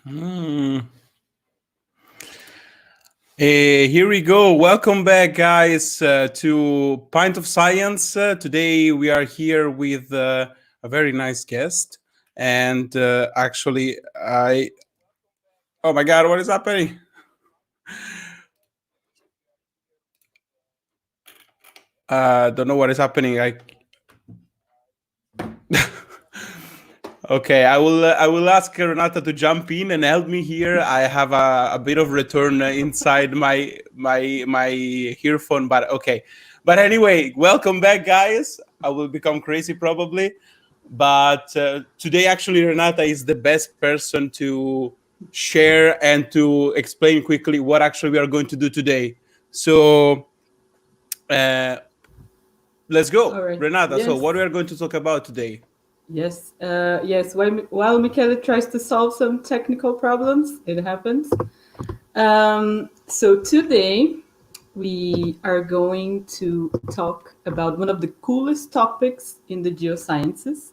Here we go. Welcome back, guys, to Pint of Science. Today we are here with a very nice guest, and oh my God, what is happening? Don't know what is happening. Okay, I will ask Renata to jump in and help me here. I have a bit of return inside my earphone, but okay. But anyway, welcome back, guys. I will become crazy probably, but today actually Renata is the best person to share and to explain quickly what actually we are going to do today. So let's go, All right. Renata. Yes. So what we are going to talk about today? Yes. While Michele tries to solve some technical problems, it happens. So today we are going to talk about one of the coolest topics in the geosciences.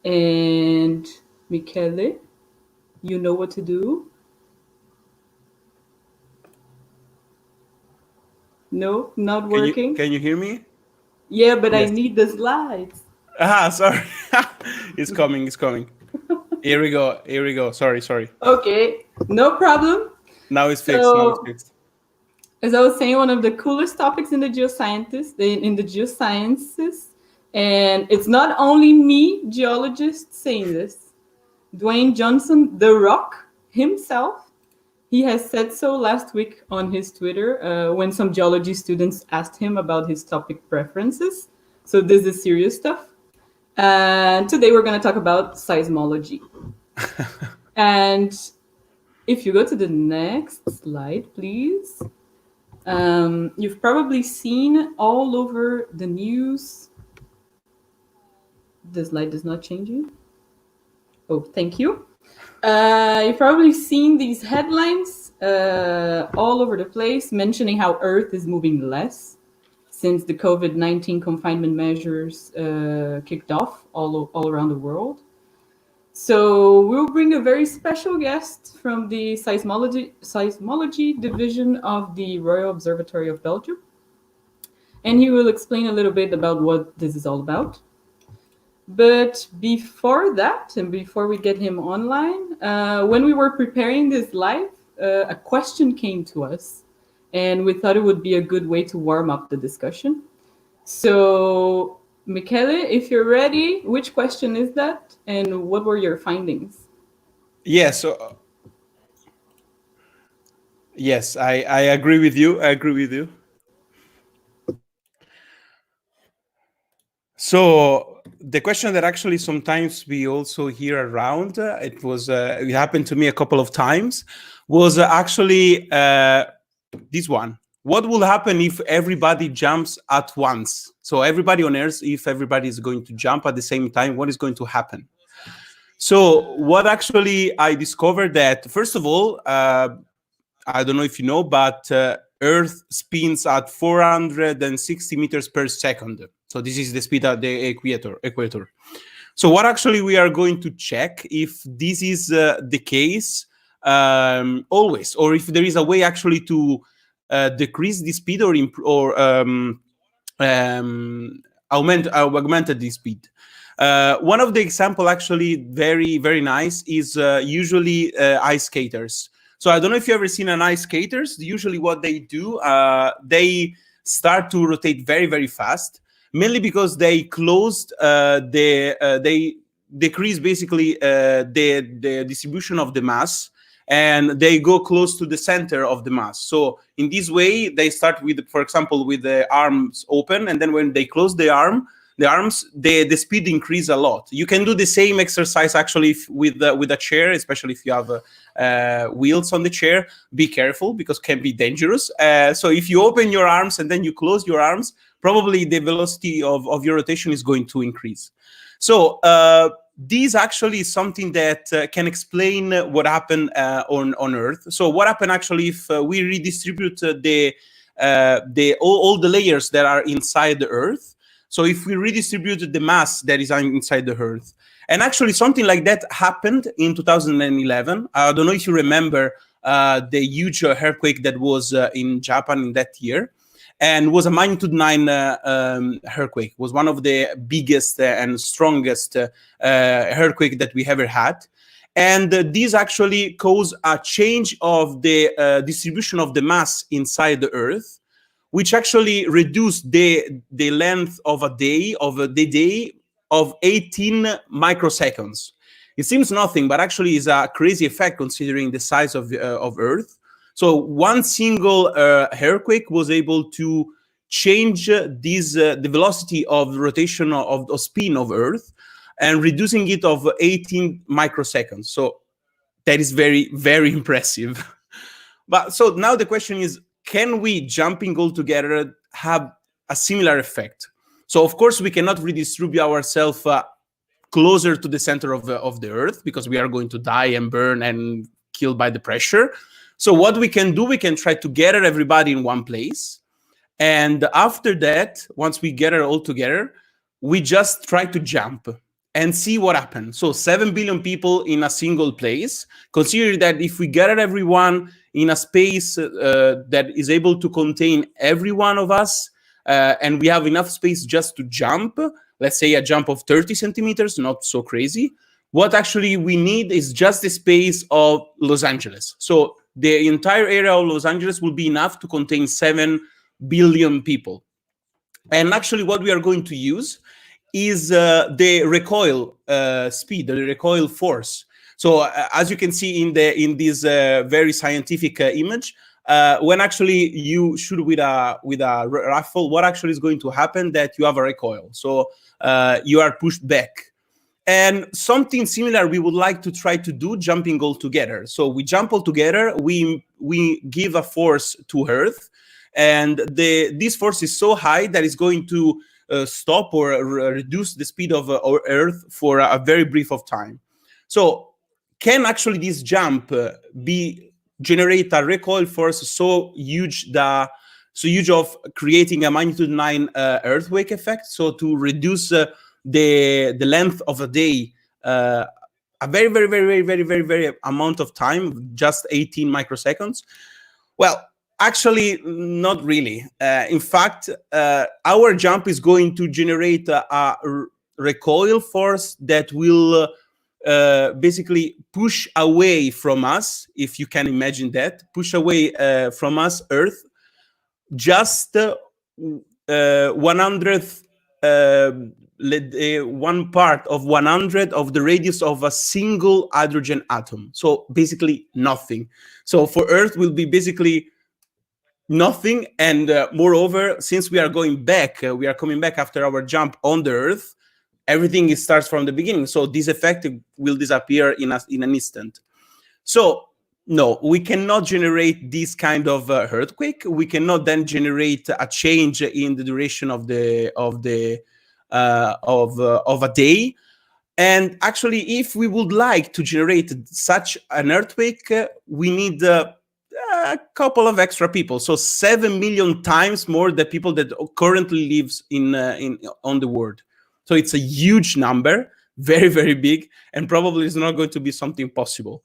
And Michele, you know what to do? No, not working. Can you hear me? Yeah, but I Yes. need the slides. Sorry. It's coming. Here we go. Sorry. Okay, no problem. Now it's fixed. So, as I was saying, one of the coolest topics in the geosciences, and it's not only me, geologist, saying this. Dwayne Johnson, The Rock himself, he has said so last week on his Twitter when some geology students asked him about his topic preferences. So this is serious stuff. And today we're going to talk about seismology. And if you go to the next slide, please. You've probably seen all over the news. The slide does not change you. Oh, thank you. You've probably seen these headlines all over the place mentioning how Earth is moving less since the COVID-19 confinement measures kicked off all around the world. So we'll bring a very special guest from the seismology division of the Royal Observatory of Belgium. And he will explain a little bit about what this is all about. But before that, and before we get him online, when we were preparing this live, a question came to us. And we thought it would be a good way to warm up the discussion. So Michele, if you're ready, which question is that? And what were your findings? Yes. Yes, I agree with you. So the question that actually sometimes we also hear around, it happened to me a couple of times, was actually this one. What will happen if everybody jumps at once? So everybody on Earth, if everybody is going to jump at the same time, what is going to happen? So what actually I discovered that, first of all, I don't know if you know, but Earth spins at 460 meters per second. So this is the speed at the equator. So what actually we are going to check if this is the case always, or if there is a way actually to decrease the speed or augmented the speed. One of the example actually very, very nice is usually ice skaters. So I don't know if you've ever seen an ice skaters. Usually what they do, they start to rotate very, very fast, mainly because they they decrease basically the distribution of the mass, and they go close to the center of the mass. So in this way, they start with, for example, with the arms open, and then when they close the arms, the speed increase a lot. You can do the same exercise actually with a chair, especially if you have wheels on the chair. Be careful because it can be dangerous. So if you open your arms and then you close your arms, probably the velocity of your rotation is going to increase. So this actually is something that can explain what happened on Earth. So what happened actually if we redistribute all the layers that are inside the Earth? So if we redistribute the mass that is inside the Earth, And actually, something like that happened in 2011. I don't know if you remember the huge earthquake that was in Japan in that year, and was a magnitude 9 earthquake. Was one of the biggest and strongest earthquake that we ever had. And this actually caused a change of the distribution of the mass inside the Earth, which actually reduced the length of a day, of 18 microseconds. It seems nothing, but actually is a crazy effect considering the size of Earth. So one single earthquake was able to change the velocity of rotation of spin of Earth, and reducing it of 18 microseconds. So that is very, very impressive. But so now the question is, can we, jumping all together, have a similar effect? So of course we cannot redistribute ourselves closer to the center of the Earth, because we are going to die and burn and killed by the pressure. So what we can do, we can try to gather everybody in one place. And after that, once we gather all together, we just try to jump and see what happens. So 7 billion people in a single place. Consider that if we gather everyone in a space that is able to contain every one of us, and we have enough space just to jump, let's say a jump of 30 centimeters, not so crazy, what actually we need is just the space of Los Angeles. So the entire area of Los Angeles will be enough to contain 7 billion people. And actually what we are going to use is the recoil speed, the recoil force. So as you can see in this very scientific image, when actually you shoot with a rifle, what actually is going to happen, that you have a recoil. So you are pushed back. And something similar we would like to try to do, jumping all together. So we jump all together, we give a force to Earth, and this force is so high that it's going to stop or reduce the speed of our Earth for a very brief of time. So can actually this jump generate a recoil force so huge of creating a magnitude 9 earthquake effect? So to reduce the length of a day, a very, very, very, very, very, very amount of time, just 18 microseconds. Well, actually, not really. In fact, our jump is going to generate a recoil force that will basically push away from us, if you can imagine that, push away from us, Earth, just 100th, 1 part of 100 of the radius of a single hydrogen atom. So basically nothing. So for Earth will be basically nothing. And moreover, since we are going back, we are coming back after our jump on the Earth, everything starts from the beginning. So this effect will disappear in an instant. So no, we cannot generate this kind of earthquake. We cannot then generate a change in the duration of a day. And actually, if we would like to generate such an earthquake, we need a couple of extra people. So 7 million times more the people that currently lives on the world. So it's a huge number, very, very big, and probably it's not going to be something possible.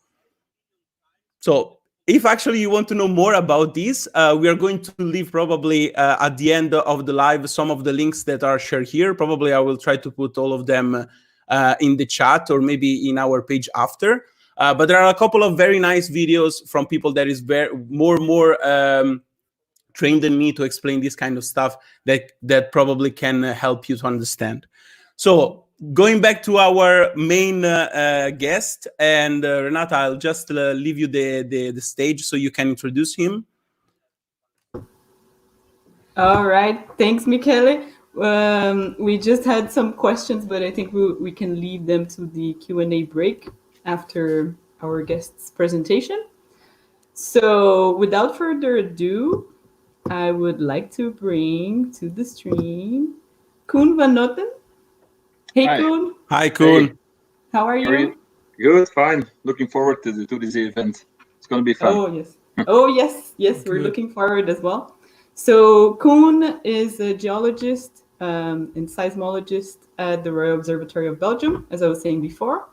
So if actually you want to know more about this, we are going to leave probably at the end of the live some of the links that are shared here. Probably I will try to put all of them in the chat, or maybe in our page after. But there are a couple of very nice videos from people that is more trained than me to explain this kind of stuff that probably can help you to understand. So going back to our main guest, and Renata, I'll just leave you the stage so you can introduce him. All right, thanks, Michele. We just had some questions, but I think we can leave them to the Q&A break after our guest's presentation. So without further ado, I would like to bring to the stream Koen van Noten. Hey, Hi. Koen. Hi, Koen. Hey. How are you? Good, fine. Looking forward to this event. It's going to be fun. Oh, yes. Oh, yes. We're looking forward as well. So Koen is a geologist and seismologist at the Royal Observatory of Belgium, as I was saying before.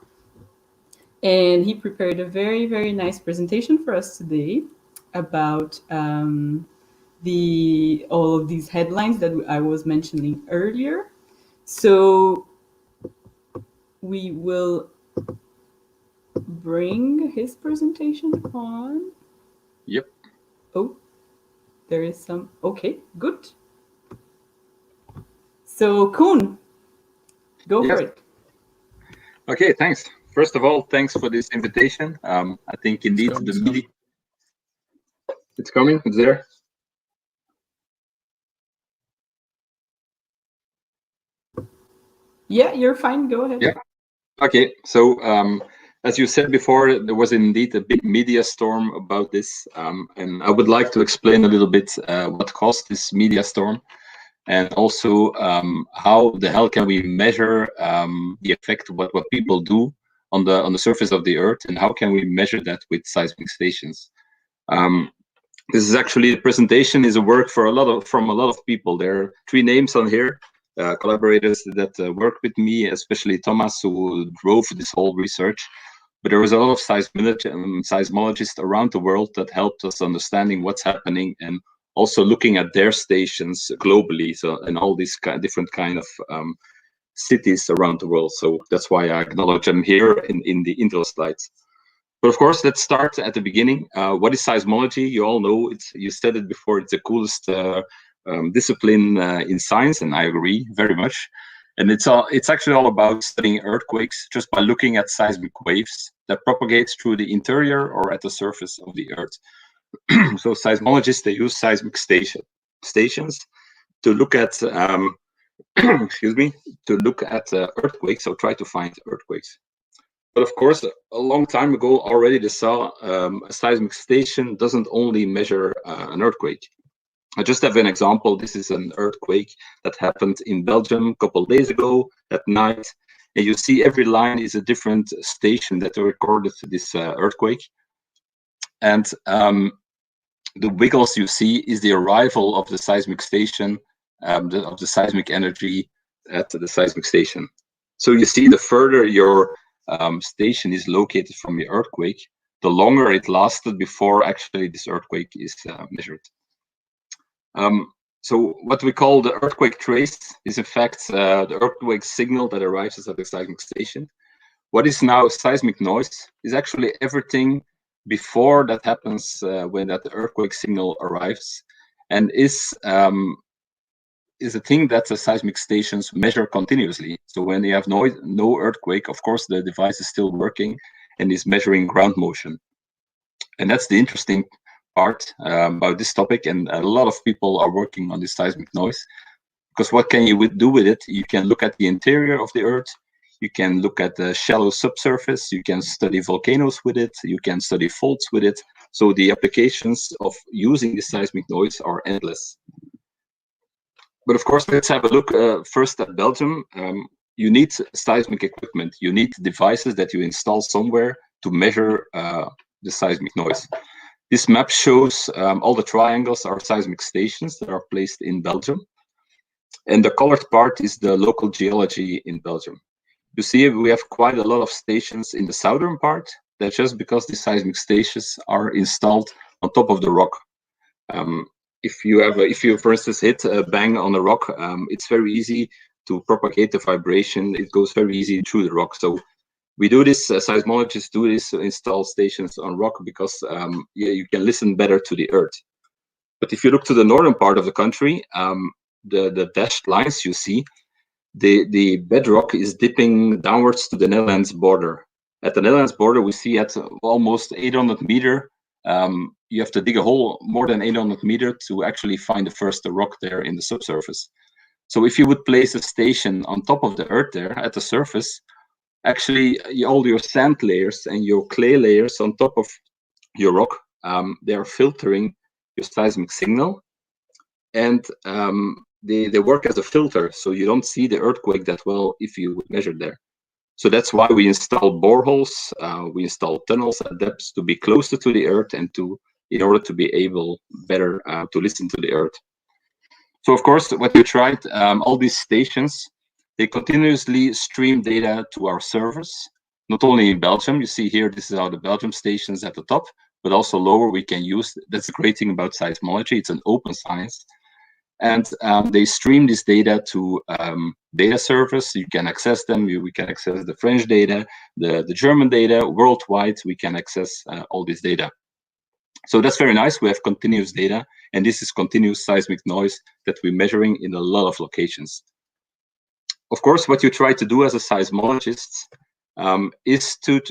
And he prepared a very, very nice presentation for us today about all of these headlines that I was mentioning earlier. So we will bring his presentation on. Yep. Oh, there is some. Okay, good. So Koen, go for it. Okay, thanks. First of all, thanks for this invitation. I think indeed the media. It's coming. It's there. Yeah, you're fine. Go ahead. Yeah. Okay. So as you said before, there was indeed a big media storm about this, and I would like to explain a little bit what caused this media storm, and also how the hell can we measure the effect of what people do on the surface of the Earth, and how can we measure that with seismic stations. This is actually, the presentation is a work from a lot of people. There are 3 names on here, collaborators that work with me, especially Thomas, who drove this whole research. But there was a lot of seismologists around the world that helped us understanding what's happening, and also looking at their stations globally. So, and all these different kind of cities around the world. So that's why I acknowledge them here in the intro slides. But of course, let's start at the beginning. What is seismology? You all know it. You said it before. It's the coolest discipline in science, and I agree very much. And it's actually all about studying earthquakes just by looking at seismic waves that propagate through the interior or at the surface of the Earth. So seismologists, they use seismic stations to look at excuse me, to look at earthquakes, or try to find earthquakes. But of course, a long time ago already, they saw a seismic station doesn't only measure an earthquake. I just have an example. This is an earthquake that happened in Belgium a couple of days ago at night. And you see every line is a different station that recorded this earthquake. And the wiggles you see is the arrival of the seismic station, of the seismic energy at the seismic station. So you see, the further your station is located from the earthquake, the longer it lasted before actually this earthquake is measured. So what we call the earthquake trace is in fact the earthquake signal that arrives at the seismic station. What is now seismic noise is actually everything before that happens, when that earthquake signal arrives, and is a thing that the seismic stations measure continuously. So when you have no earthquake, of course the device is still working and is measuring ground motion. And that's the interesting part about this topic, and a lot of people are working on this seismic noise, because what can you do with it? You can look at the interior of the Earth, you can look at the shallow subsurface, you can study volcanoes with it, you can study faults with it. So the applications of using the seismic noise are endless. But of course, let's have a look first at Belgium. You need seismic equipment. You need devices that you install somewhere to measure the seismic noise. This map shows all the triangles are seismic stations that are placed in Belgium. And the colored part is the local geology in Belgium. You see, we have quite a lot of stations in the southern part. That's just because the seismic stations are installed on top of the rock. If you, for instance, hit a bang on a rock, it's very easy to propagate the vibration. It goes very easy through the rock. So we do this, seismologists do this, install stations on rock, because you can listen better to the Earth. But if you look to the northern part of the country, the dashed lines you see, the bedrock is dipping downwards to the Netherlands border. At the Netherlands border, we see at almost 800 meters, you have to dig a hole more than 800 meters to actually find the first rock there in the subsurface. So if you would place a station on top of the Earth there at the surface, actually all your sand layers and your clay layers on top of your rock, they are filtering your seismic signal, and they work as a filter, so you don't see the earthquake that well if you would measure there. So that's why we install boreholes, we install tunnels at depths to be closer to the Earth, and in order to be able better to listen to the Earth. So of course, what we tried, all these stations, they continuously stream data to our servers, not only in Belgium. You see here, this is how the Belgium stations at the top, but also lower we can use. That's the great thing about seismology. It's an open science. And they stream this data to data servers. You can access them. We can access the French data, the German data, worldwide. We can access all this data. So that's very nice. We have continuous data, and this is continuous seismic noise that we're measuring in a lot of locations. Of course, what you try to do as a seismologist is to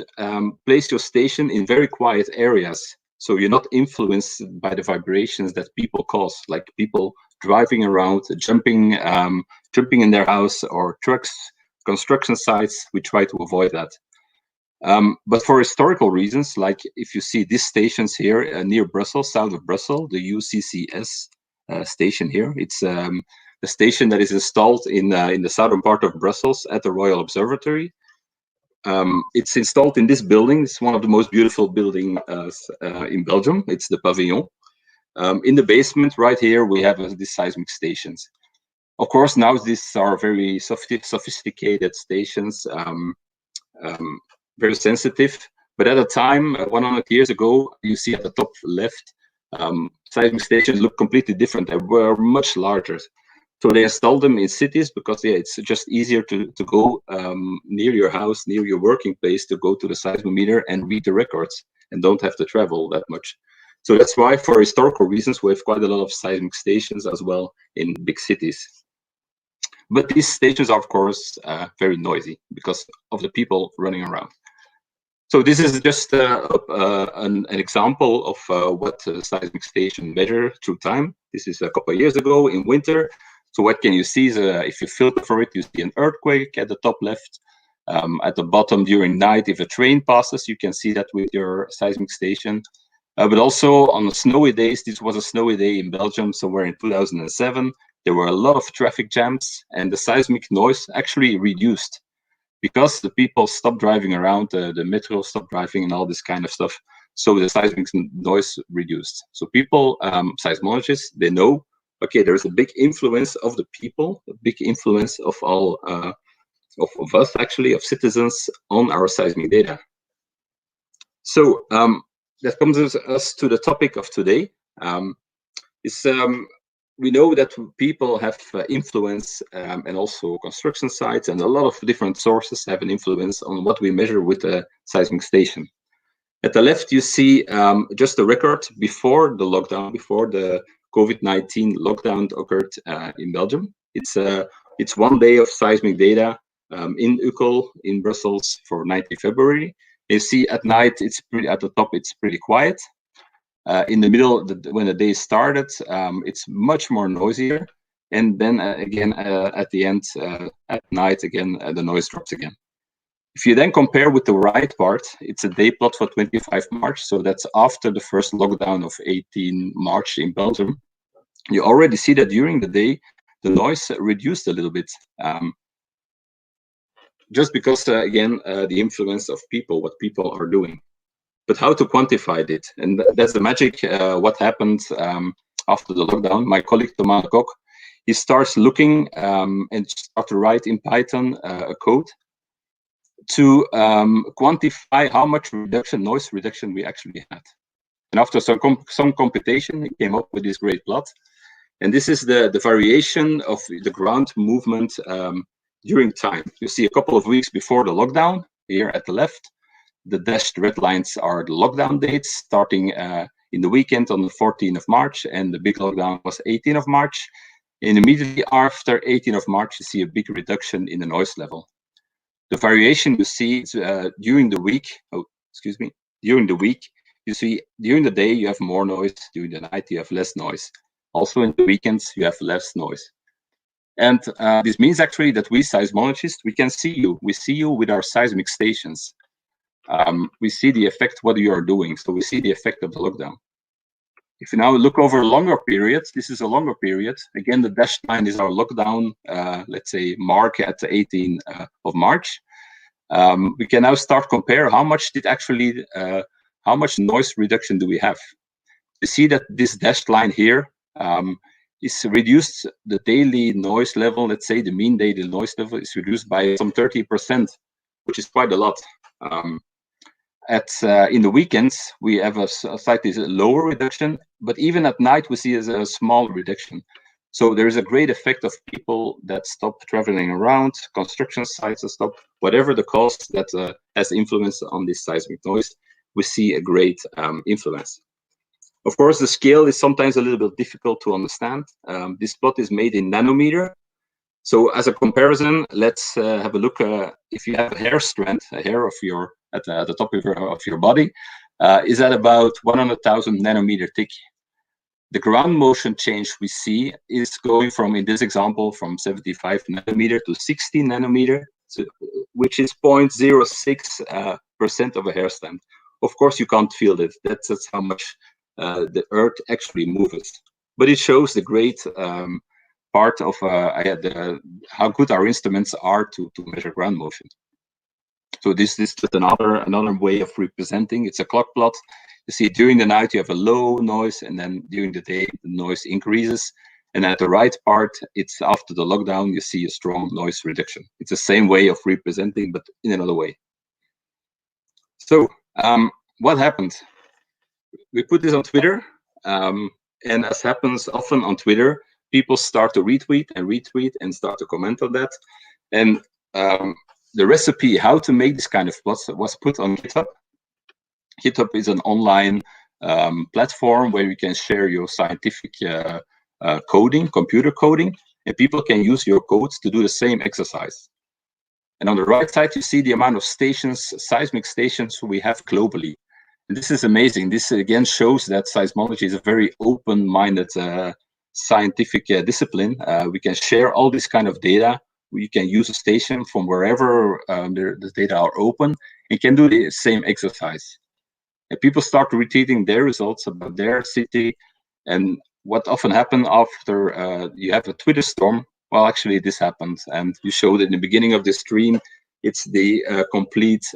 place your station in very quiet areas, so you're not influenced by the vibrations that people cause, like people driving around, jumping in their house, or trucks, construction sites. We try to avoid that. But for historical reasons, like if you see these stations here near Brussels, south of Brussels, the UCCS station here, it's the station that is installed in the southern part of Brussels at the Royal Observatory. It's installed in this building. It's one of the most beautiful buildings in Belgium. It's the Pavillon. In the basement right here, we have these seismic stations. Of course, now these are very sophisticated stations, very sensitive. But at a time, 100 years ago, you see at the top left, seismic stations look completely different. They were much larger. So they installed them in cities because it's just easier to go near your house, near your working place, to go to the seismometer and read the records and don't have to travel that much. So that's why, for historical reasons, we have quite a lot of seismic stations as well in big cities. But these stations are, of course, very noisy because of the people running around. So this is just an example of what a seismic station measures through time. This is a couple of years ago in winter. So what can you see is if you filter for it, you see an earthquake at the top left. At the bottom during night, if a train passes, you can see that with your seismic station. But also on the snowy days, this was a snowy day in Belgium somewhere in 2007. There were a lot of traffic jams, and the seismic noise actually reduced because the people stopped driving around, the metro stopped driving and all this kind of stuff. So the seismic noise reduced. So people, seismologists, they know, okay, there's a big influence of the people, a big influence of all of us, actually, of citizens on our seismic data. So that comes us to the topic of today. We know that people have influence, and also construction sites and a lot of different sources have an influence on what we measure with a seismic station. At the left, you see just the record before the lockdown, before the COVID-19 lockdown occurred in Belgium. It's 1 day of seismic data in Uccle in Brussels for 19 February. You see at night, at the top, it's pretty quiet. In the middle, when the day started, it's much more noisier. And then again, at the end, at night, again, the noise drops again. If you then compare with the right part, it's a day plot for 25 March. So that's after the first lockdown of 18 March in Belgium. You already see that during the day, the noise reduced a little bit. Just because, again, the influence of people, what people are doing. But how to quantify it? And that's the magic, what happened after the lockdown. My colleague, Thomas Koch, he starts looking and start to write in Python a code to quantify how much noise reduction we actually had. And after some computation, he came up with this great plot. And this is the variation of the ground movement during time. You see a couple of weeks before the lockdown, here at the left. The dashed red lines are the lockdown dates, starting in the weekend on the 14th of March, and the big lockdown was 18th of March. And immediately after 18th of March, you see a big reduction in the noise level. The variation you see during the week, during the week, you see during the day you have more noise, during the night you have less noise. Also in the weekends you have less noise. And this means actually that we seismologists, we can see you. We see you with our seismic stations. We see the effect what you are doing. So we see the effect of the lockdown. If you now look over a longer period, this is a longer period. Again, the dashed line is our lockdown, let's say, mark at the 18th of March. We can now start compare how much how much noise reduction do we have. You see that this dashed line here, is reduced. The daily noise level, let's say the mean daily noise level, is reduced by some 30%, which is quite a lot. In the weekends, we have a slightly lower reduction, but even at night, we see a small reduction. So there is a great effect of people that stop traveling around, construction sites that stop, whatever the cause that has influence on this seismic noise, we see a great influence. Of course, the scale is sometimes a little bit difficult to understand. This plot is made in nanometer. So as a comparison, let's have a look. If you have a hair strand, a hair of your at the top of your body, is at about 100,000 nanometer thick. The ground motion change we see is going from, in this example, from 75 nanometer to 60 nanometer, so, which is 0.06% of a hair strand. Of course, you can't feel it. That's how much the Earth actually moves. But it shows the great part of how good our instruments are to measure ground motion. So this is just another way of representing. It's a clock plot. You see, during the night you have a low noise, and then during the day the noise increases. And at the right part, it's after the lockdown, you see a strong noise reduction. It's the same way of representing, but in another way. So what happened? We put this on Twitter, and as happens often on Twitter, people start to retweet and start to comment on that. And the recipe how to make this kind of plots was put on GitHub. GitHub is an online platform where you can share your scientific coding, computer coding, and people can use your codes to do the same exercise. And on the right side, you see the amount of stations, seismic stations we have globally. And this is amazing. This again shows that seismology is a very open-minded scientific discipline. We can share all this kind of data. We can use a station from wherever the data are open and can do the same exercise. And people start retweeting their results about their city. And what often happens after you have a Twitter storm, well, actually this happens. And you showed in the beginning of the stream, it's the complete,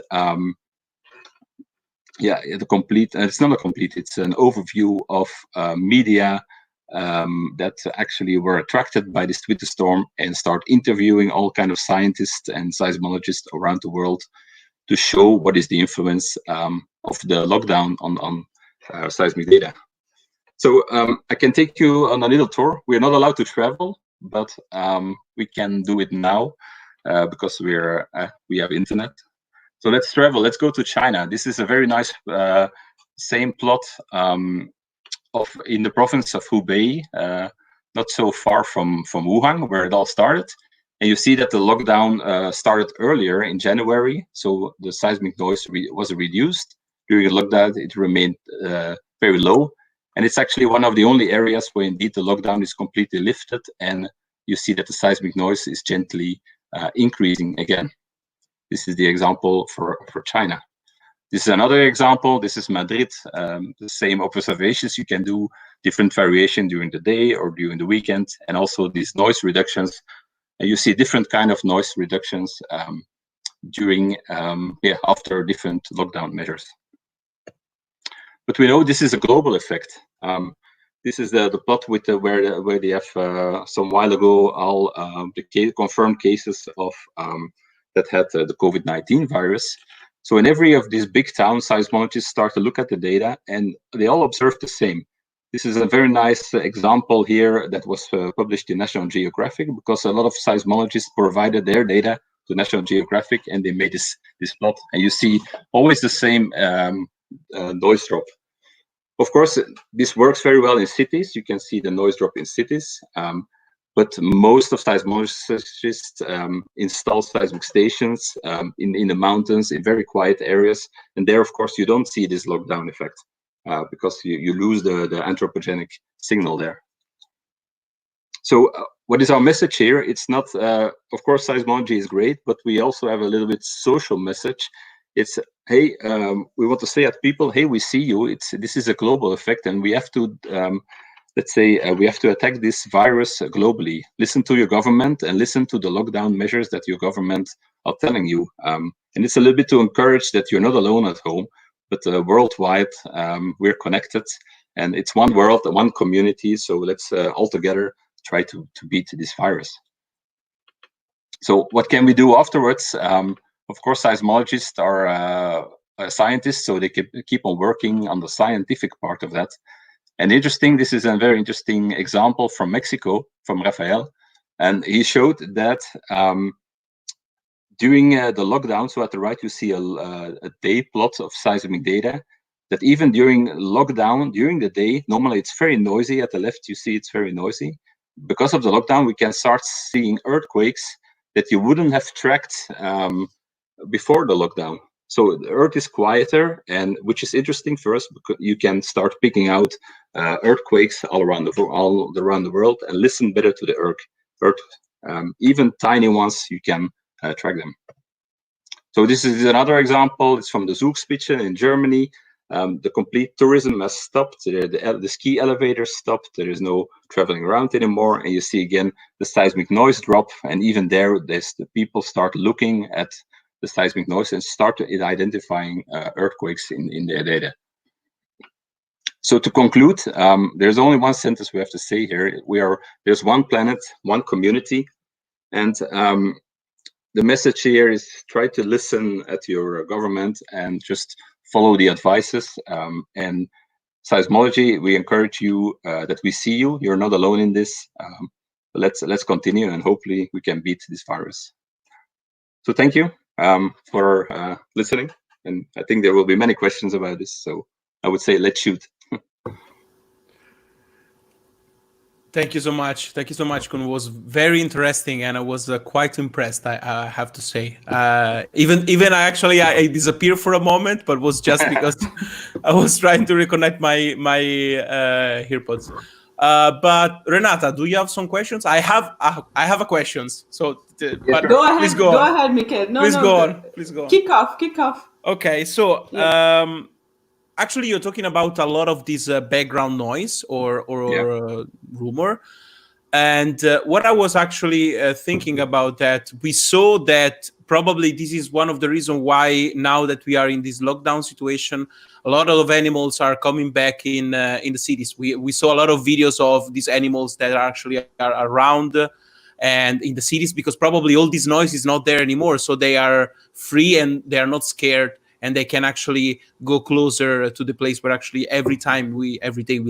it's not a complete, it's an overview of media that actually were attracted by this Twitter storm and start interviewing all kind of scientists and seismologists around the world to show what is the influence of the lockdown on seismic data. So I can take you on a little tour. We're not allowed to travel, but we can do it now because we have internet. So let's travel. Let's go to China. This is a very nice same plot in the province of Hubei, not so far from Wuhan, where it all started. And you see that the lockdown started earlier in January, so the seismic noise was reduced. During the lockdown, it remained very low. And it's actually one of the only areas where indeed the lockdown is completely lifted, and you see that the seismic noise is gently increasing again. This is the example for China. This is another example. This is Madrid. The same observations. You can do different variation during the day or during the weekend, and also these noise reductions. And you see different kind of noise reductions during after different lockdown measures. But we know this is a global effect. This is the plot with where they have some while ago all the confirmed cases of that had the COVID-19 virus. So in every of these big towns, seismologists start to look at the data, and they all observe the same. This is a very nice example here that was published in National Geographic, because a lot of seismologists provided their data to National Geographic, and they made this plot. And you see always the same noise drop. Of course, this works very well in cities. You can see the noise drop in cities. But most of seismologists install seismic stations in the mountains, in very quiet areas. And there, of course, you don't see this lockdown effect because you lose the anthropogenic signal there. So what is our message here? It's not, of course, seismology is great, but we also have a little bit social message. It's, hey, we want to say at people, hey, we see you. This is a global effect, and we have to let's say we have to attack this virus globally. Listen to your government and listen to the lockdown measures that your government are telling you. And it's a little bit to encourage that you're not alone at home, but worldwide we're connected. And it's one world, one community. So let's all together try to beat this virus. So what can we do afterwards? Of course, seismologists are scientists, so they keep on working on the scientific part of that. And interesting, this is a very interesting example from Mexico, from Rafael. And he showed that during the lockdown, so at the right, you see a day plot of seismic data, that even during lockdown, during the day, normally it's very noisy. At the left, you see it's very noisy. Because of the lockdown, we can start seeing earthquakes that you wouldn't have tracked before the lockdown. So the Earth is quieter, and which is interesting for us because you can start picking out earthquakes all around the world and listen better to the Earth. Even tiny ones, you can track them. So this is another example. It's from the Zugspitze in Germany. The complete tourism has stopped. The ski elevators stopped. There is no traveling around anymore. And you see again the seismic noise drop. And even there, the people start looking at the seismic noise and start identifying earthquakes in their data. So to conclude, there's only one sentence we have to say here. There's one planet, one community, and the message here is try to listen at your government and just follow the advices. And seismology, we encourage you that we see you. You're not alone in this. Let's continue, and hopefully we can beat this virus. So thank you for listening. And I think there will be many questions about this. So I would say let's shoot. Thank you so much. Thank you so much, Koen. It was very interesting, and I was quite impressed, I have to say. Even I disappeared for a moment, but it was just because I was trying to reconnect my earpods. But Renata, do you have some questions? I have a questions. So but go ahead. Please go on. Ahead, Michael. Please go on. Please go on. Kick off. Okay, so yeah. Actually, you're talking about a lot of this background noise or rumor. And what I was actually thinking about that, we saw that probably this is one of the reasons why now that we are in this lockdown situation, a lot of animals are coming back in the cities. We saw a lot of videos of these animals that are actually around and in the cities, because probably all this noise is not there anymore. So they are free and they are not scared. And they can actually go closer to the place where actually every day we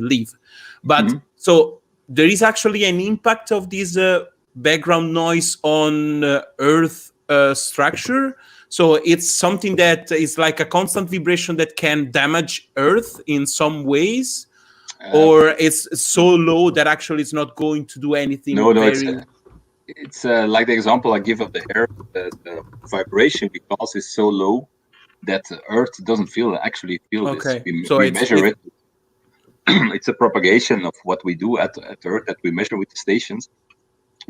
live. But so there is actually an impact of this background noise on Earth structure. So it's something that is like a constant vibration that can damage Earth in some ways, or it's so low that actually it's not going to do anything. No, it's like the example I give of the air, the vibration, because it's so low that the Earth doesn't actually feel this. We measure it. It's a propagation of what we do at Earth that we measure with the stations.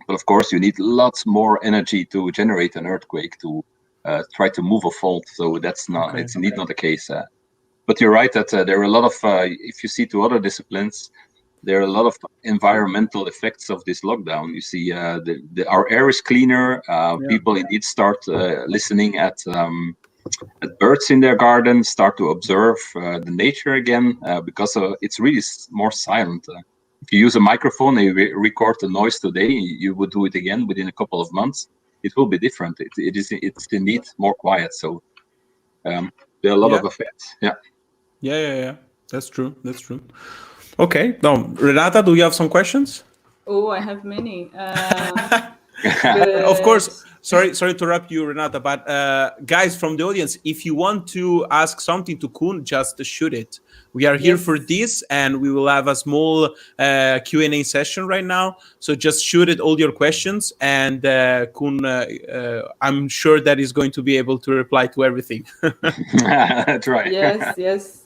But of course, you need lots more energy to generate an earthquake to try to move a fault. So that's not. It's indeed not the case. But you're right that there are a lot of. If you see to other disciplines, there are a lot of environmental effects of this lockdown. You see, our air is cleaner. People indeed start listening at birds in their garden, start to observe the nature again, because it's really more silent. If you use a microphone and you record the noise today, you would do it again within a couple of months. It will be different. It's indeed more quiet. So there are a lot of effects. Yeah. That's true. Okay. Now, Renata, do you have some questions? Oh, I have many. Of course. Sorry to interrupt you, Renata, but guys from the audience, if you want to ask something to Koen, just shoot it. We are here for this, and we will have a small Q&A session right now. So just shoot it, all your questions, and Koen, I'm sure that he's going to be able to reply to everything. That's right. Yes.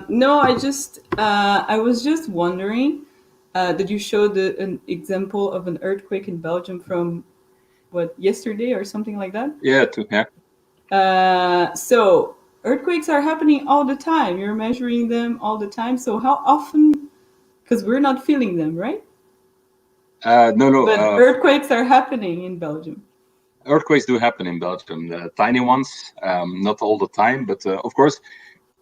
No, I was just wondering that you showed an example of an earthquake in Belgium from yesterday or something like that? So earthquakes are happening all the time. You're measuring them all the time. So how often? Because we're not feeling them, right? No. But earthquakes are happening in Belgium. Earthquakes do happen in Belgium. Tiny ones, not all the time, but of course,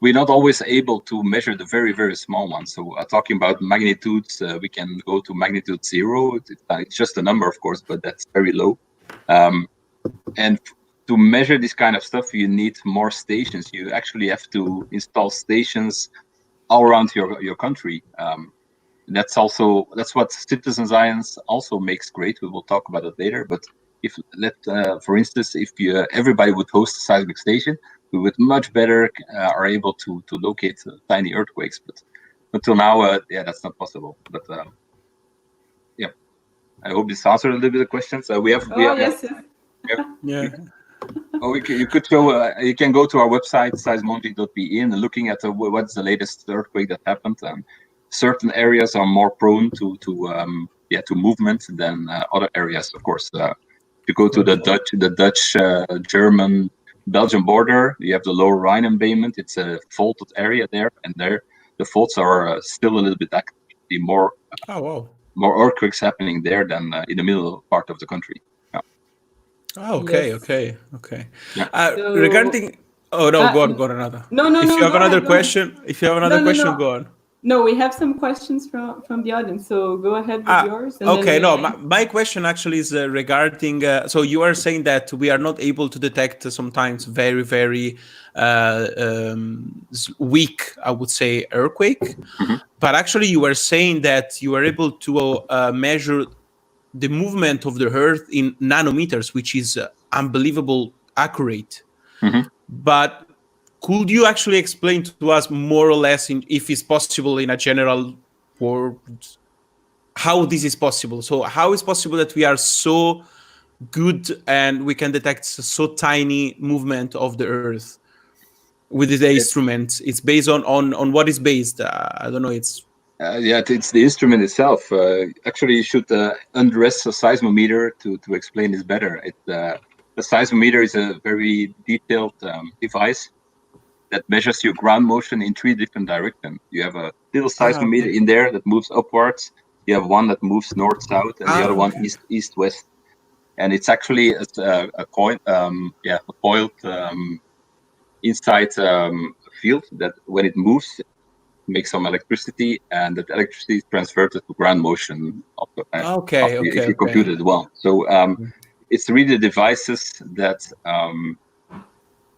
we're not always able to measure the very, very small ones. So talking about magnitudes, we can go to magnitude 0. It's just a number, of course, but that's very low. And to measure this kind of stuff, you need more stations. You actually have to install stations all around your country. That's what citizen science also makes great. We will talk about it later. But if for instance, if everybody would host a seismic station, we would much better are able to locate tiny earthquakes. But until now, yeah, that's not possible. But yeah, I hope this answered a little bit of questions. Yes. Yeah. Oh, you could show. You can go to our website seismometer.be and looking at what's the latest earthquake that happened. Certain areas are more prone to movement than other areas. Of course, if you go to the Dutch, German, Belgian border, you have the Lower Rhine embayment. It's a faulted area there, and there the faults are still a little bit active. More earthquakes happening there than in the middle part of the country. Oh, okay, Yes. okay. Yeah. Regarding, go on another. No. If you have another go question, ahead. go on. No, we have some questions from the audience, so go ahead with yours. And okay, then my question actually is regarding. So you are saying that we are not able to detect sometimes very, very weak, I would say, earthquake. Mm-hmm. But actually, you were saying that you are able to measure the movement of the Earth in nanometers, which is unbelievable accurate. Mm-hmm. But could you actually explain to us more or less, if it's possible in a general word, how this is possible? So how is possible that we are so good and we can detect so tiny movement of the Earth with the instruments? It's based on what is based? I don't know. It's the instrument itself. Actually, you should undress a seismometer to explain this better. The seismometer is a very detailed device that measures your ground motion in 3 different directions. You have a little seismometer in there that moves upwards. You have one that moves north-south, and the other one east-west. And it's actually a coiled inside field that when it moves, makes some electricity, and that electricity is transferred to ground motion if you compute it well. So it's really devices that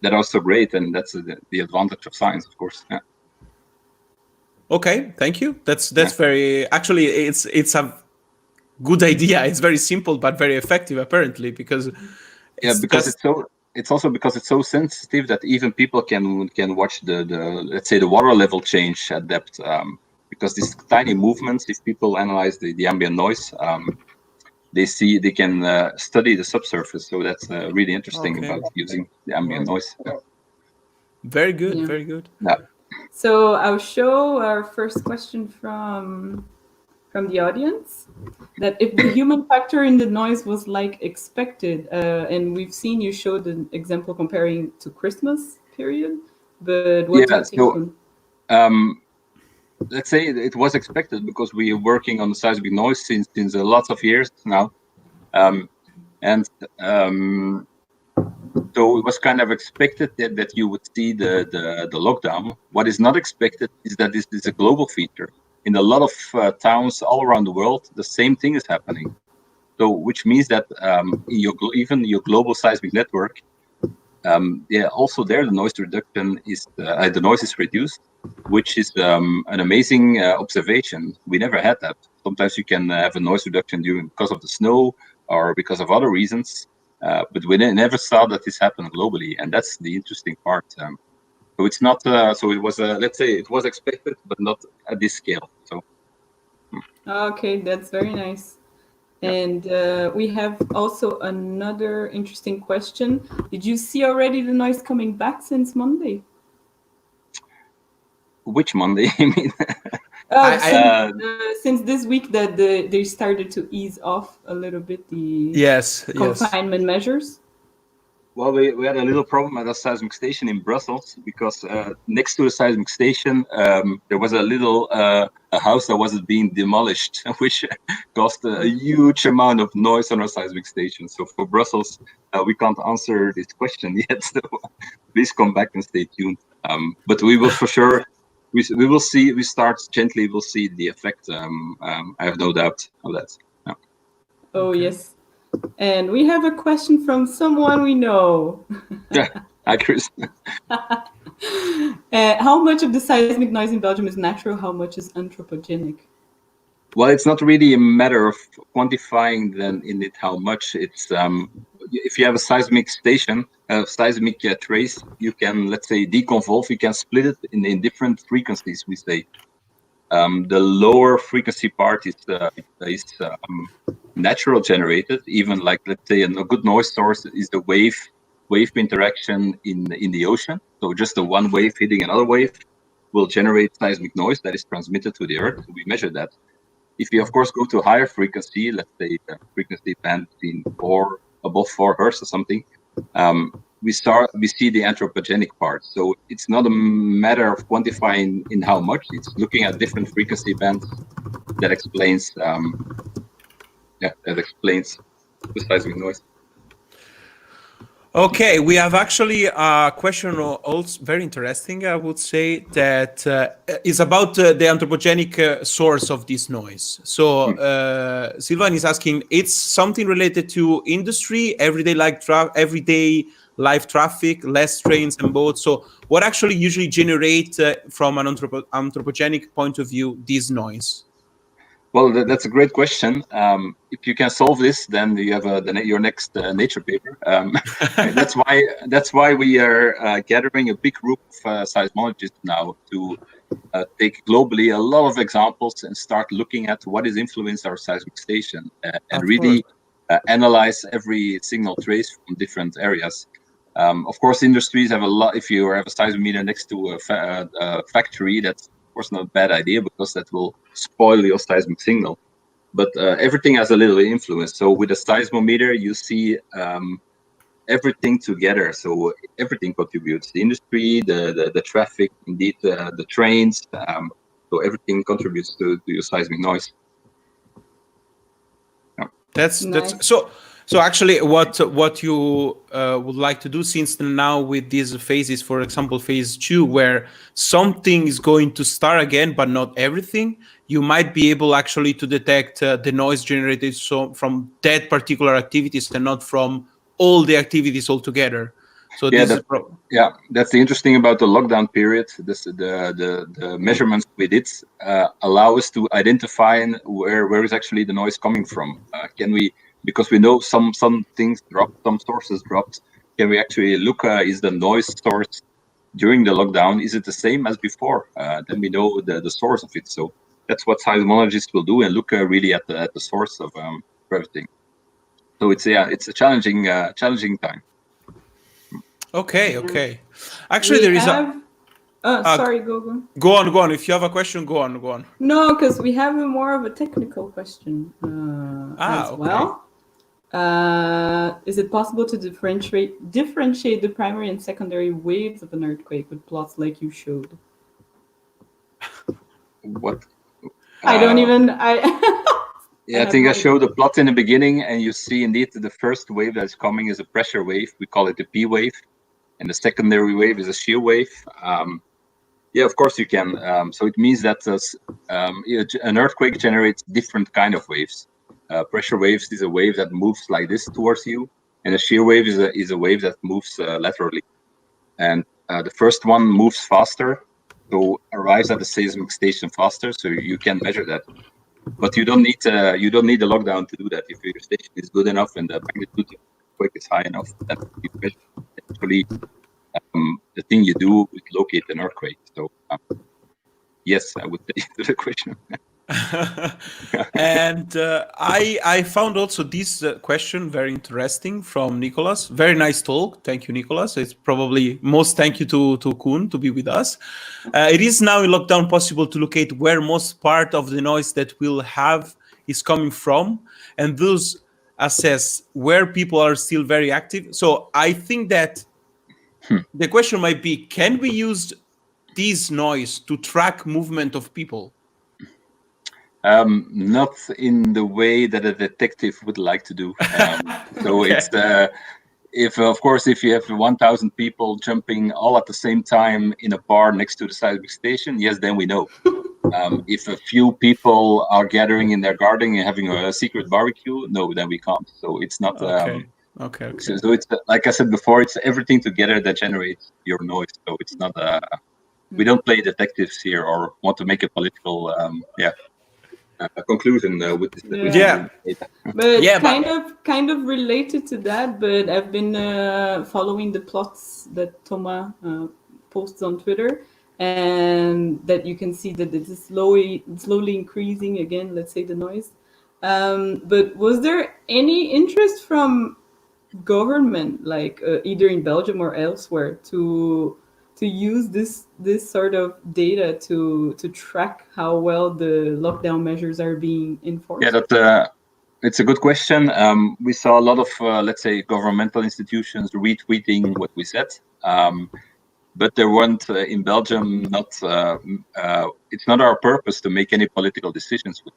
are so great, and that's the advantage of science, of course. Yeah. Okay, thank you. That's very actually it's a good idea. It's very simple but very effective, apparently, because it's also because it's so sensitive that even people can watch the let's say the water level change at depth, because these tiny movements, if people analyze the ambient noise, they can study the subsurface. So that's really interesting about using the ambient noise. Very good, very good. Yeah. So I'll show our first question from the audience, that if the human factor in the noise was like expected, and we've seen you showed an example comparing to Christmas period, but what's your take on? Let's say it was expected because we are working on the seismic noise since lots of years now, so it was kind of expected that you would see the lockdown. What is not expected is that this is a global feature. In a lot of towns all around the world, the same thing is happening. So, which means that even your global seismic network, also there the noise reduction is the noise is reduced, which is an amazing observation. We never had that. Sometimes you can have a noise reduction because of the snow or because of other reasons, but we never saw that this happened globally, and that's the interesting part. So it's not. So it was. Let's say it was expected, but not at this scale. So. Okay, that's very nice. And we have also another interesting question. Did you see already the noise coming back since Monday? Which Monday? I mean, since this week that they started to ease off a little bit the confinement measures. Well, we had a little problem at a seismic station in Brussels because next to the seismic station there was a little a house that was being demolished, which caused a huge amount of noise on our seismic station. So for Brussels, we can't answer this question yet. So please come back and stay tuned. But we will for sure. We will see. We start gently. We'll see the effect. I have no doubt of that. Yeah. Oh, Okay. yes. And we have a question from someone we know. Yeah. Hi, Chris. How much of the seismic noise in Belgium is natural? How much is anthropogenic? Well, it's not really a matter of quantifying then in it how much. It's if you have a seismic station, a seismic trace, you can, let's say, deconvolve. You can split it in different frequencies. We say the lower frequency part is natural generated. Even like, let's say, a good noise source is the wave interaction in the ocean. So just the one wave hitting another wave will generate seismic noise that is transmitted to the earth. We measure that. If you, of course, go to a higher frequency, let's say a frequency band between above 4 hertz or something, we see the anthropogenic part. So it's not a matter of quantifying in how much. It's looking at different frequency bands that explains the seismic noise. Okay, we have actually a question also very interesting, I would say, that is about the anthropogenic source of this noise. So Sylvan is asking, it's something related to industry, everyday life traffic, less trains and boats. So what actually usually generate from an anthropogenic point of view this noise? Well, that's a great question. If you can solve this, then you have your next nature paper. That's why we are gathering a big group of seismologists now to take globally a lot of examples and start looking at what has influenced our seismic station and really analyze every signal trace from different areas. Of course, industries have a lot. If you have a seismometer next to a factory, that's of course not a bad idea because that will spoil your seismic signal. But everything has a little influence. So with a seismometer, you see everything together. So everything contributes: the industry, the traffic, indeed the trains. So everything contributes to your seismic noise. Yeah. That's Nice. so actually what you would like to do, since now with these phases, for example phase 2, where something is going to start again but not everything, you might be able actually to detect the noise generated from that particular activities and not from all the activities altogether. So yeah, that's the interesting about the lockdown period. The measurements we did allow us to identify where is actually the noise coming from. Can we, because we know some things dropped, some sources dropped, can we actually look, is the noise source during the lockdown, is it the same as before? Then we know the source of it. So that's what seismologists will do and look really at the source of everything. So it's a challenging time. Okay. Actually, there is sorry, go. Go on. If you have a question, go on. No, because we have more of a technical question as well. Is it possible to differentiate the primary and secondary waves of an earthquake with plots like you showed? What? I don't even. Yeah, I think I showed the plot in the beginning, and you see indeed the first wave that's coming is a pressure wave. We call it the P wave, and the secondary wave is a shear wave. Yeah, of course you can. So it means that an earthquake generates different kind of waves. Pressure waves is a wave that moves like this towards you, and a shear wave is a wave that moves laterally. And the first one moves faster, so arrives at the seismic station faster, so you can measure that. But you don't need a lockdown to do that. If your station is good enough and the magnitude of the earthquake is high enough, then you measure. Actually, the thing you do is locate an earthquake. So yes, I would say to the question. And I found also this question very interesting from Nicolas. Very nice talk. Thank you, Nicolas. It's probably most thank you to Koen to be with us. It is now in lockdown possible to locate where most part of the noise that we'll have is coming from, and thus assess where people are still very active. So I think that the question might be, can we use this noise to track movement of people? Not in the way that a detective would like to do. So Okay. if you have 1,000 people jumping all at the same time in a bar next to the seismic station, yes, then we know. If a few people are gathering in their garden and having a secret barbecue, no, then we can't. So it's not. Okay. So it's like I said before, it's everything together that generates your noise. So it's not. We don't play detectives here or want to make a political. A conclusion with this. Yeah. But Yeah, kind of related to that, but I've been following the plots that Thomas posts on Twitter, and that you can see that it is slowly increasing again, let's say the noise. But was there any interest from government, like either in Belgium or elsewhere, to use this sort of data to track how well the lockdown measures are being enforced? Yeah, it's a good question. We saw a lot of, let's say, governmental institutions retweeting what we said, but there weren't in Belgium. It's not our purpose to make any political decisions with.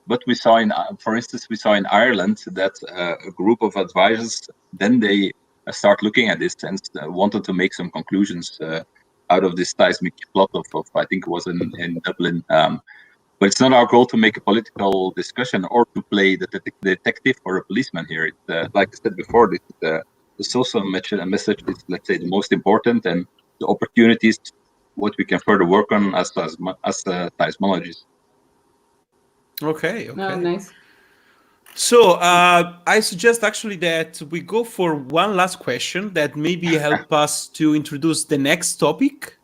But we saw for instance, in Ireland that a group of advisors, then they start looking at this and wanted to make some conclusions out of this seismic plot of I think it was in Dublin. But it's not our goal to make a political discussion or to play the detective or a policeman here. It's, like I said before, the social message is, let's say, the most important, and the opportunities, what we can further work on as seismologists. Okay. Oh, nice. So I suggest actually that we go for one last question that maybe help us to introduce the next topic.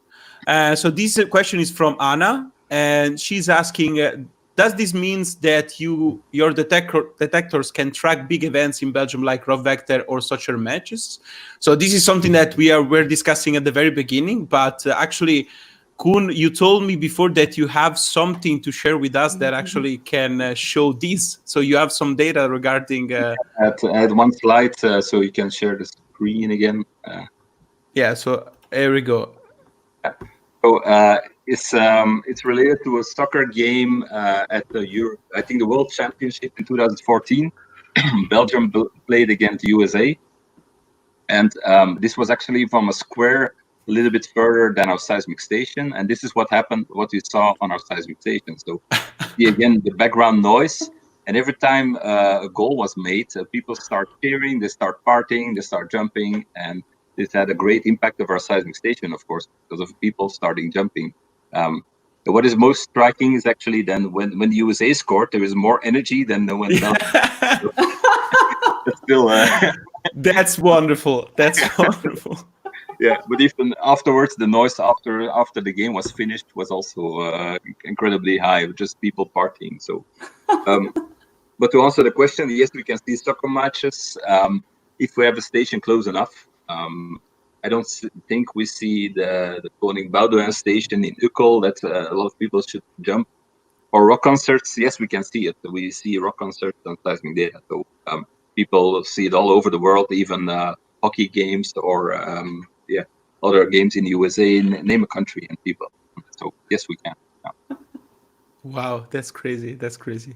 So this question is from Anna, and she's asking, does this mean that your detectors can track big events in Belgium like rough vector or soccer matches? So this is something that we're discussing at the very beginning, but actually, Koen, you told me before that you have something to share with us that actually can show this. So you have some data regarding. Add one slide so you can share the screen again. Yeah. So here we go. So it's related to a soccer game at the I think the World Championship in 2014. Belgium played against USA, and this was actually from a square a little bit further than our seismic station, and this is what happened, what we saw on our seismic station. So again, the background noise, and every time a goal was made, people start cheering, they start partying, they start jumping, and this had a great impact of our seismic station, of course, because of people starting jumping. What is most striking is actually then when the USA scored, there is more energy than when Belgium. That's still. That's wonderful. That's wonderful. Yeah, but even afterwards, the noise after the game was finished was also incredibly high, just people partying. So, but to answer the question, yes, we can see soccer matches if we have a station close enough. I don't think we see the Koning Boudewijn station in Ukkel that a lot of people should jump. Or rock concerts, yes, we can see it. We see rock concerts on seismic data. So people see it all over the world, even hockey games or other games in the USA. Name a country and people. So yes, we can. Yeah. Wow, that's crazy. That's crazy.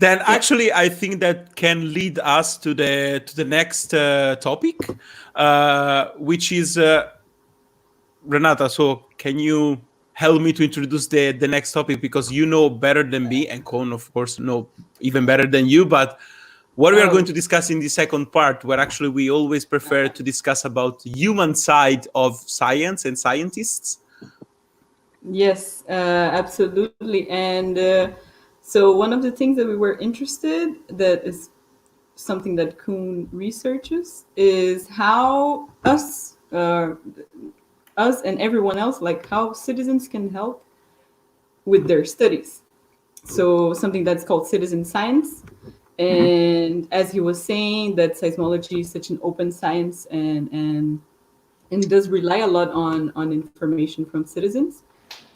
Then actually, I think that can lead us to the next topic, which is Renata. So can you help me to introduce the next topic, because you know better than me, and Koen, of course, know even better than you. But what we are going to discuss in the second part, where actually we always prefer to discuss about the human side of science and scientists. Yes, absolutely. And so one of the things that we were interested, that is something that Koen researches, is how us and everyone else, like how citizens can help with their studies. So something that's called citizen science. And as he was saying, that seismology is such an open science and it does rely a lot on information from citizens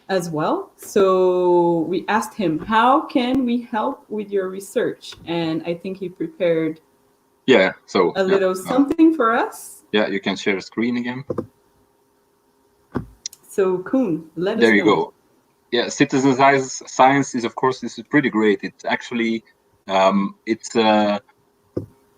as well. So we asked him, how can we help with your research? And I think he prepared a little something for us. Yeah, you can share the screen again. So Koen, let us know. There you go. Yeah, citizen science is, of course, this is pretty great. It's actually it's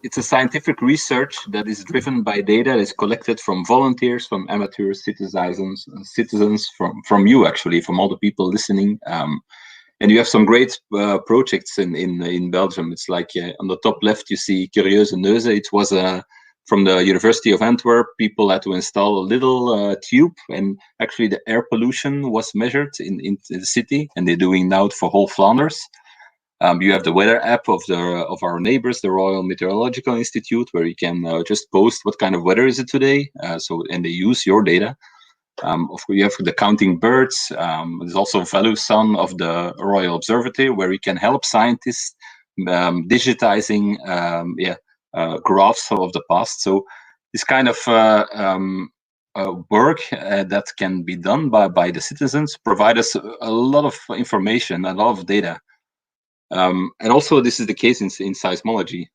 it's a scientific research that is driven by data that is collected from volunteers, from amateurs, citizens, from you actually, from all the people listening. And you have some great projects in Belgium. It's like on the top left you see Curieuze Neuze. It was from the University of Antwerp. People had to install a little tube, and actually the air pollution was measured in the city, and they're doing now for whole Flanders. You have the weather app of our neighbors, the Royal Meteorological Institute, where you can just post what kind of weather is it today. And they use your data. Of course, you have the counting birds. There's also ValueSun of the Royal Observatory, where you can help scientists digitizing graphs of the past. So this kind of work that can be done by the citizens provide us a lot of information, a lot of data. And also, this is the case in seismology.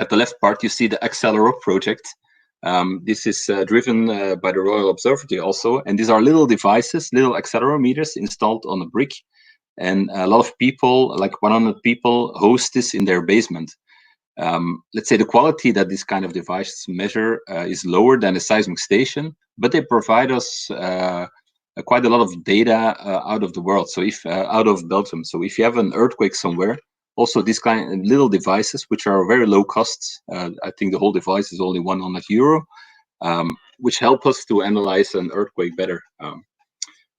At the left part, you see the Accelerope project. This is driven by the Royal Observatory also. And these are little devices, little accelerometers installed on a brick. And a lot of people, like 100 people, host this in their basement. Let's say the quality that this kind of devices measure is lower than a seismic station, but they provide us quite a lot of data out of the world. So if out of Belgium, so if you have an earthquake somewhere, also these kind of little devices, which are very low costs. I think the whole device is only €100, which help us to analyze an earthquake better.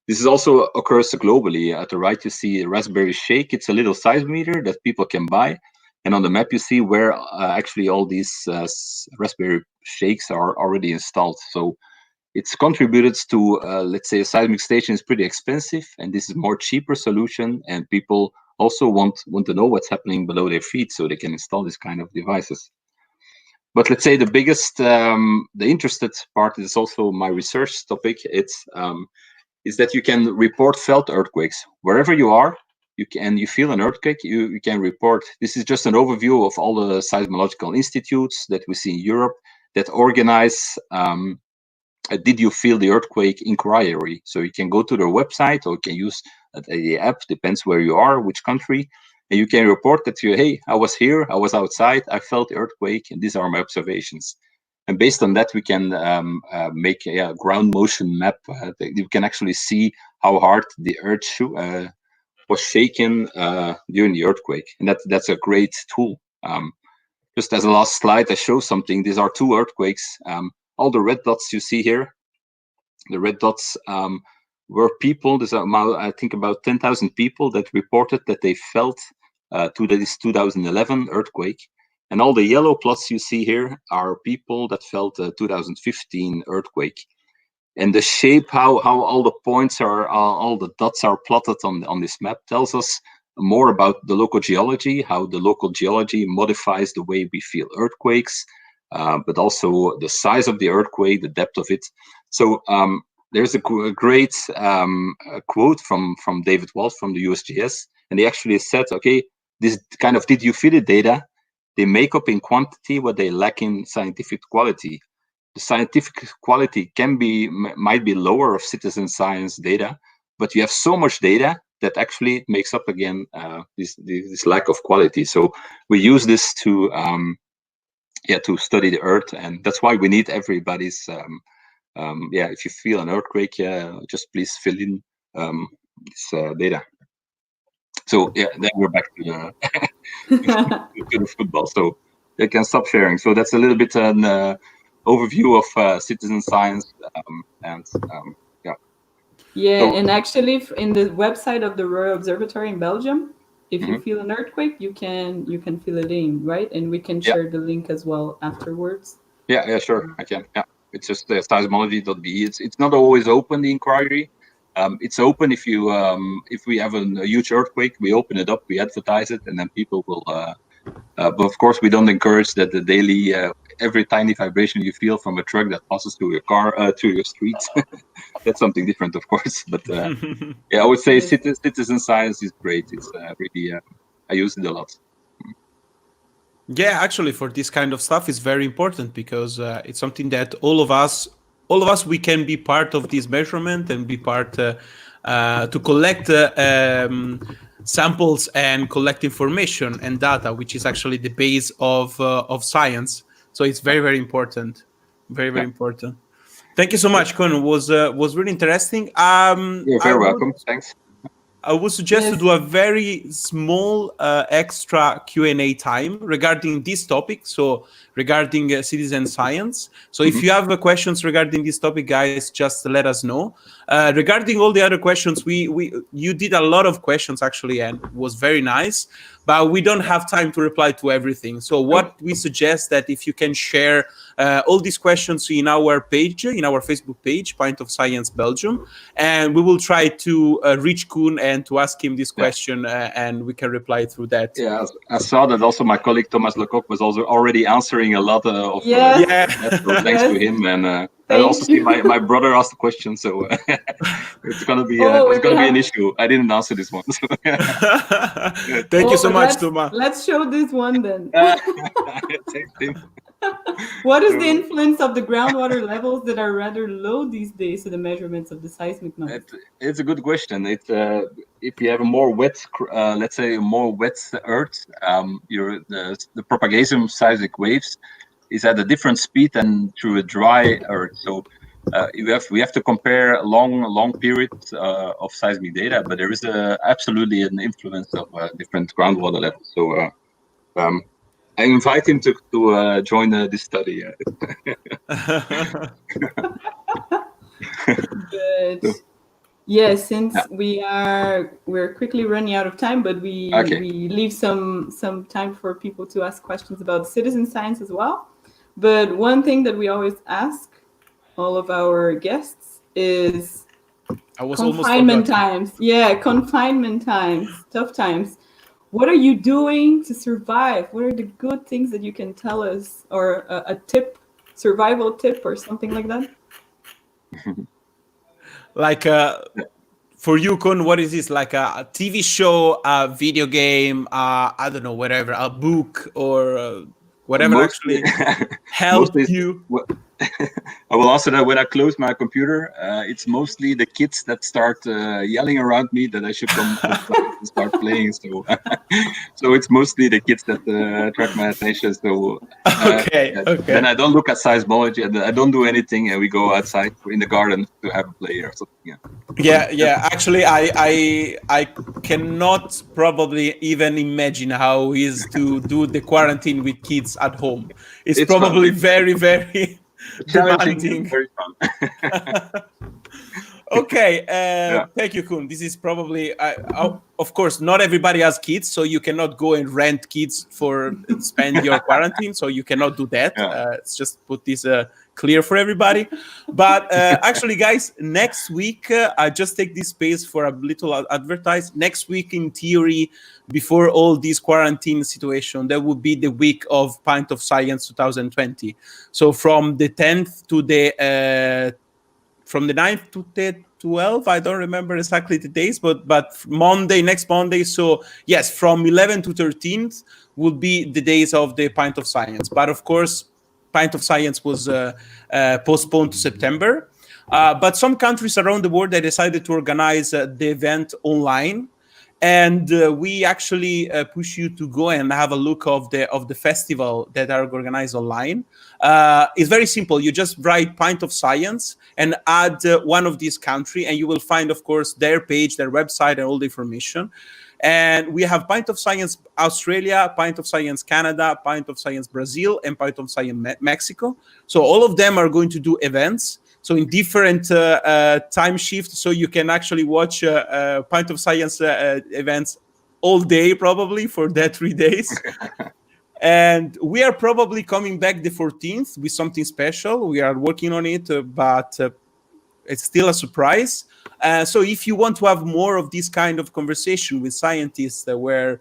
This is also occurs globally. At the right, you see a Raspberry Shake. It's a little seismometer that people can buy. And on the map, you see where actually all these Raspberry Shakes are already installed. So it's contributed to, let's say, a seismic station is pretty expensive, and this is more cheaper solution. And people also want to know what's happening below their feet, so they can install this kind of devices. But let's say the biggest, the interested part is also my research topic. It's is that you can report felt earthquakes wherever you are. You feel an earthquake, you can report. This is just an overview of all the seismological institutes that we see in Europe that organize did you feel the earthquake inquiry. So you can go to their website, or you can use the app, depends where you are, which country, and you can report that hey, I was here, I was outside, I felt the earthquake, and these are my observations. And based on that, we can make a ground motion map. You can actually see how hard the earth was shaken during the earthquake, and that's a great tool. Just as a last slide, I show something. These are two earthquakes. All the red dots you see here, the red dots were people. There's I think about 10,000 people that reported that they felt this 2011 earthquake. And all the yellow plots you see here are people that felt the 2015 earthquake. And the shape, how all the points are, all the dots are plotted on this map tells us more about the local geology, how the local geology modifies the way we feel earthquakes, but also the size of the earthquake, the depth of it. So there's a great quote from David Walsh from the USGS, and he actually said, okay, this kind of did you feel it data, they make up in quantity what they lack in scientific quality. The scientific quality might be lower of citizen science data, but you have so much data that actually makes up again this lack of quality. So we use this to study the earth, and that's why we need everybody's. If you feel an earthquake, just please fill in this data. So then we're back to the football. So they can stop sharing. So that's a little bit an overview of citizen science, and actually, in the website of the Royal Observatory in Belgium, if you feel an earthquake, you can fill it in, right? And we can share the link as well afterwards. Yeah, sure, I can. Yeah, it's just seismology.be. It's not always open, the inquiry. It's open if you if we have a huge earthquake, we open it up, we advertise it, and then people will. But of course, we don't encourage that the daily every tiny vibration you feel from a truck that passes through your car, through your streets. That's something different, of course. But I would say citizen science is great. It's really I use it a lot. Yeah, actually, for this kind of stuff, it's very important because it's something that all of us, we can be part of this measurement and be part to collect samples and collect information and data, which is actually the base of science. So it's very, very important. Very, very important. Thank you so much, Kun. Was really interesting. You're very welcome. Thanks. I would suggest to do a very small extra Q&A time regarding this topic, so regarding citizen science. So if you have questions regarding this topic, guys, just let us know. Regarding all the other questions, you did a lot of questions, actually, and it was very nice, but we don't have time to reply to everything. So what we suggest that if you can share all these questions in our page, in our Facebook page, Pint of Science Belgium, and we will try to reach Koen and to ask him this question, and we can reply through that. Yeah, I saw that also my colleague Thomas Lecoq was also already answering a lot of that, so thanks to him, and I also see my brother asked the question, so it's gonna be an issue. I didn't answer this one. So. Thank you so much, Thomas. Let's show this one then. Thanks, Tim. What is the influence of the groundwater levels that are rather low these days to the measurements of the seismic noise? It's a good question. It's if you have a more wet, let's say a more wet Earth, the propagation of seismic waves is at a different speed than through a dry Earth. So we have to compare long periods of seismic data, but there is absolutely an influence of different groundwater levels. So I invite him to join this study. Good. Yeah, since we're quickly running out of time, but we leave some time for people to ask questions about citizen science as well. But one thing that we always ask all of our guests is confinement times. Yeah, confinement times, tough times. What are you doing to survive? What are the good things that you can tell us, or a tip, survival tip, or something like that? Like for you, Kun, what is this? Like a TV show, a video game, I don't know, whatever, a book, or whatever actually helped you? I will answer that when I close my computer. It's mostly the kids that start yelling around me that I should come and start playing. So, so it's mostly the kids that attract my attention. So, then I don't look at seismology, and I don't do anything, and we go outside in the garden to have a play or something. Yeah. Actually, I cannot probably even imagine how it is to do the quarantine with kids at home. It's probably fun. Very, very demanding. Very fun. Okay, thank you, Koen. This is probably, of course, not everybody has kids, so you cannot go and rent kids for spend your quarantine. So you cannot do that. Let's just put this clear for everybody. But actually, guys, next week, I just take this space for a little advertise. Next week, in theory, before all this quarantine situation, there would be the week of Pint of Science 2020. So from the 10th to the from the 9th to the 12th, I don't remember exactly the days, but next Monday. So yes, from 11th to 13th would be the days of the Pint of Science. But of course, Pint of Science was postponed to September. But some countries around the world, they decided to organize the event online. And we actually push you to go and have a look of the festival that are organized online. It's very simple. You just write Pint of Science and add one of these country, and you will find, of course, their page, their website, and all the information. And we have Pint of Science Australia, Pint of Science Canada, Pint of Science Brazil, and Pint of Science Mexico. So all of them are going to do events. So in different time shifts, so you can actually watch Pint of Science events all day, probably for that 3 days. And we are probably coming back the 14th with something special. We are working on it, but it's still a surprise. So if you want to have more of this kind of conversation with scientists where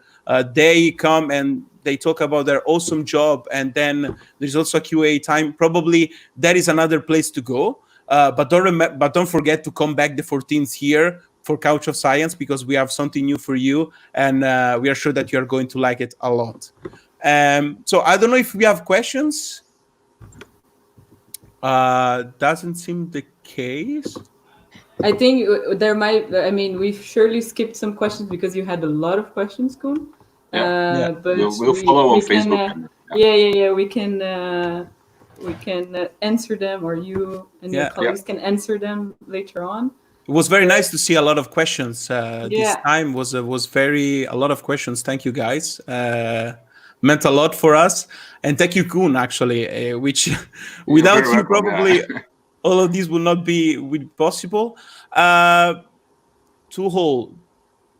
they come and they talk about their awesome job, and then there's also a QA time, probably that is another place to go. But don't forget to come back the 14th here for Couch of Science, because we have something new for you, and we are sure that you are going to like it a lot. So I don't know if we have questions. Doesn't seem the case. I think there might. I mean, we've surely skipped some questions because you had a lot of questions, Koen. Yeah. But We'll follow on can, Facebook. yeah. We can answer them, or you and your Yeah. colleagues can answer them later on. It was very nice to see a lot of questions. This Yeah. time was a lot of questions. Thank you, guys. Meant a lot for us, and thank you, Koen. Actually, which without very you, welcome, probably all of these would not be possible. To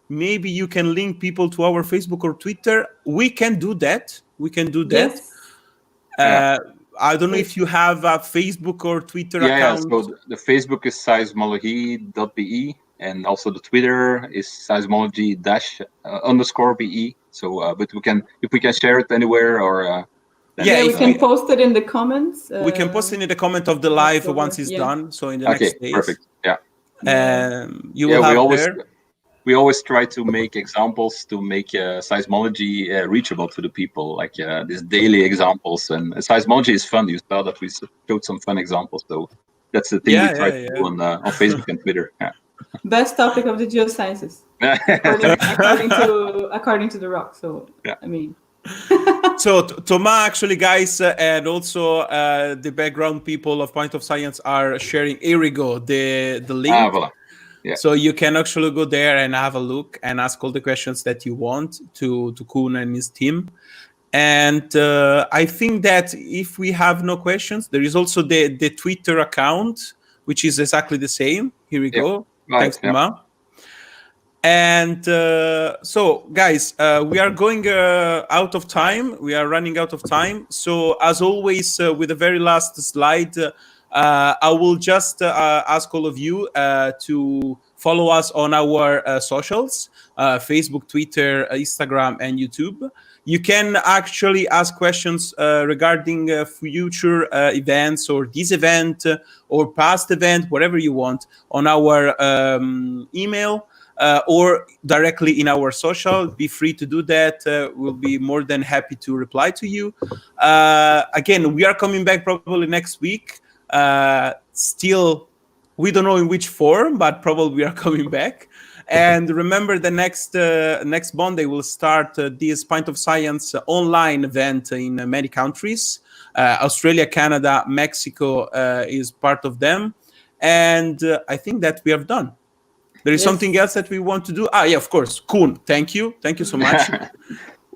maybe you can link people to our Facebook or Twitter. We can do that. Yes. I don't know if you have a Facebook or Twitter account. So the Facebook is seismology.be, and also the Twitter is seismology_be. So, but if we can share it anywhere, or we can post it in the comments. We can post it in the comment of the live once it's done. So in the next days. Perfect. Yeah. You will have there. We always try to make examples to make seismology reachable to the people, like these daily examples. And seismology is fun. You saw that we showed some fun examples. So that's the thing we try to do on Facebook and Twitter. Yeah. Best topic of the geosciences, according to the rock. So I mean. So Thomas, actually, guys, and also the background people of Point of Science are sharing. Here we go, the link. Voilà. Yeah. So you can actually go there and have a look and ask all the questions that you want to Koen and his team. And I think that if we have no questions, there is also the Twitter account, which is exactly the same. Here we go. Right. Thanks, Thomas. And so, guys, we are going out of time. We are running out of time. So, as always, with the very last slide, I will just ask all of you to follow us on our socials, Facebook, Twitter, Instagram, and YouTube. You can actually ask questions regarding future events or this event or past event, whatever you want, on our email. Or directly in our social. Be free to do that. We'll be more than happy to reply to you. Again, we are coming back probably next week. Still, we don't know in which form, but probably we are coming back. And remember, the next Monday we'll start this Point of Science online event in many countries. Australia, Canada, Mexico is part of them. And I think that we have done. There is something else that we want to do. Yeah, of course. Koen, thank you. Thank you so much.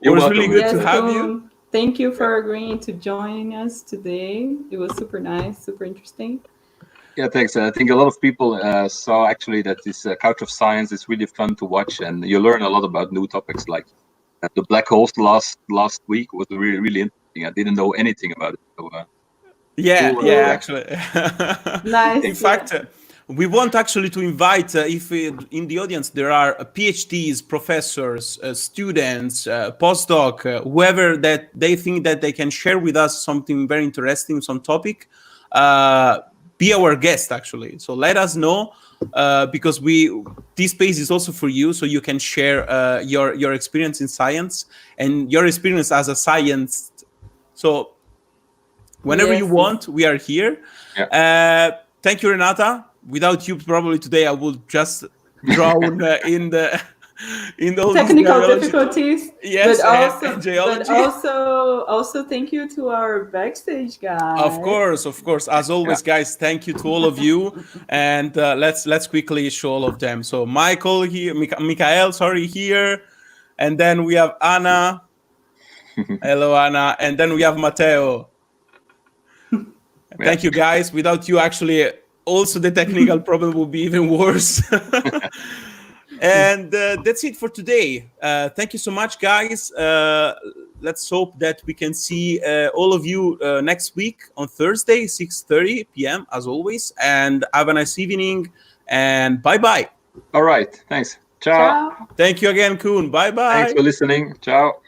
It was really good to have you. Thank you for agreeing to join us today. It was super nice, super interesting. Yeah, thanks. I think a lot of people saw actually that this Couch of Science is really fun to watch, and you learn a lot about new topics. Like the black holes last week was really, really interesting. I didn't know anything about it. So, actually. Nice. In fact, we want actually to invite, if in the audience there are PhDs, professors, students, postdoc, whoever that they think that they can share with us something very interesting, some topic, be our guest actually. So let us know, because this space is also for you, so you can share your experience in science and your experience as a scientist. So whenever you want, we are here. Thank you, Renata. Without you, probably today I would just drown in the technical difficulties. Yes, but also thank you to our backstage guys. Of course. As always, guys, thank you to all of you. And let's quickly show all of them. So Michael here, Mikael, here, and then we have Anna. Hello, Anna, and then we have Matteo. Thank you, guys. Without you, actually. Also, the technical problem will be even worse. And that's it for today. Thank you so much, guys. Let's hope that we can see all of you next week on Thursday, 6:30 p.m. as always. And have a nice evening. And bye-bye. All right. Thanks. Ciao. Thank you again, Koen. Bye-bye. Thanks for listening. Ciao.